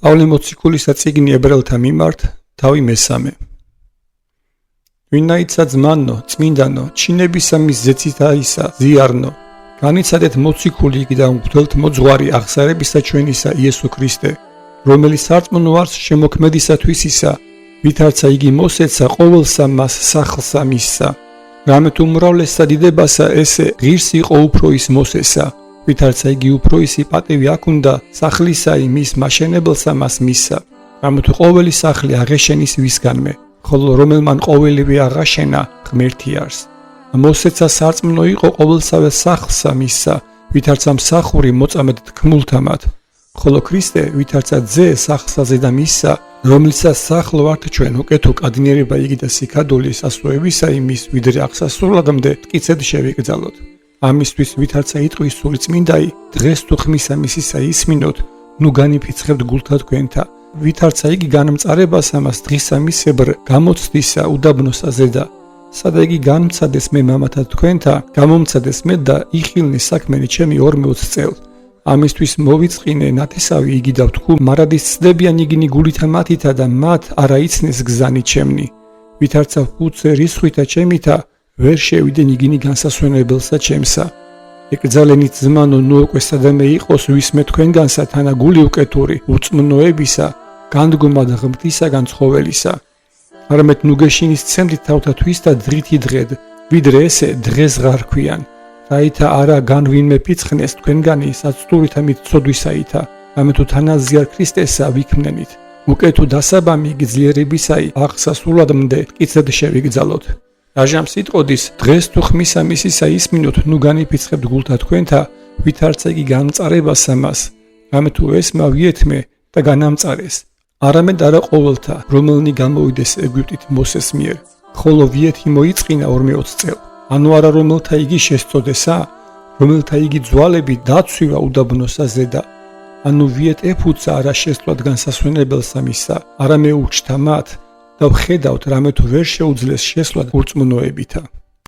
პავლე მოციქულისა წიგნი ებრაელთა მიმართ, თავი მესამე. ვინაიცა ძმანო, წმინდანო, ჩინებისა მის ზეცითაისა, ზიარნო, განიცადეთ მოციქული იგი და მღვდელთ მოძღვარი აღსარებისა ჩვენისა იესო ქრისტე, რომელიც სარწმუნო არს შემოქმედისათვისისა, ვითარცა იგი მოსეცა ყოველსა მას სახლსა მისსა. რამე თუ უმრავლესსა დიდებასა ესე ღირს იყო უფრო ის მოსესა, ვითარცა იგი უფრო ისი პატივი აქუნდა სახლისაი მის მაშენებელსა მას მისსა. რამე თუ ყოველი სახლი აღეშენის ვისგანმე, ხოლო რომელმან ყოველივე აღაშენა ღმერთი არს. მოსეცა სარწმუნო იყო ყოველსავე სახლსა მისსა, ვითარცა მსახური მოწამედ თქმულთამად, ხოლო ქრისტე ვითარცა ძე სახლსაზე და მისსა, რომლიცაც სახლ ვართ ჩვენ უკეთო კადნიერება იგი და სიქადული სასწოებისა იმის ვიდრე აღსასრულადამდე მტკიცედ შევიკრძალოთ. ამისთვის ვითარცა იტყვის სული წმინდაი, დღეს თუ ხმისა მისისა ისმინოთ, ნუ განიფიცხებთ გულთა თქვენთა, ვითარცა იგი განმწარებას ამას დღისა მისებრ გამოცდისა უდაბნოსაზე და სადა იგი განმცადეს მე მამათა თქვენთა, გამომცადეს მე და იხილნი საქმენი ჩემი 40 წელ. ამისთვის მოვიწყინე ნათესავი იგი და ვთქუ მარადის ცდებიან იგინი გულითა მათითა და მათ არა იცნეს გზანი ჩემნი. ვითარცა უცე რისხვითა ჩემითა ვერ შევიდენ იგინი განსასვენებელსა ჩემსა. ეკრძალენით ძმანო ნუ უკვე სადამე იყოს ვის მე თქვენგანსა თანა გული უკეთური უწმნოებისა, განდგომა და ღმრთისაგან ცხოველისა. არამედ ნუ გეშინის ცემდით თავთათვის და დღითი დღედ, ვიდრე ესე დღეს ღარ ქვიან. რაითა არა განვინმე ფიცხნეს თქვენგანი საცტურითა მით ცოდვისაითა, რამე თუ თანაზიარ ქრისტესა ვიქმნენით. უკეთო დასაბამი გძლიერებისაი აღსასრულადმდე მტკიცედ შევიგრძალოთ. რაჟამ სიტყოდის დღეს თუ ხმისა მისისა ისმინოთ ნუ განიფიცხებთ გულთა თქვენთა, ვითარცა იგი განმწარებას ამას, რამე თუ ესმა ვიეთმე და განამწარეს. არამედ არა ყოველთა, რომელნი გამოვიდეს ეგვიპტით მოსეს მიერ, ხოლო ვიეთი მოიწყინა 40 წელ. ანუ არა რომელთა იგი შესწოდესა, რომელთა იგი ძვალები დაცვივა უდაბნოსაზე და ანუ ვიეთ ეფუცა არა შესწვად განსასვენებელსა მისსა, არა მეურჩთა მათ და ვხედავთ რამე თუ ვერ შეუძლეს შესვლად ურწმუნოებითა.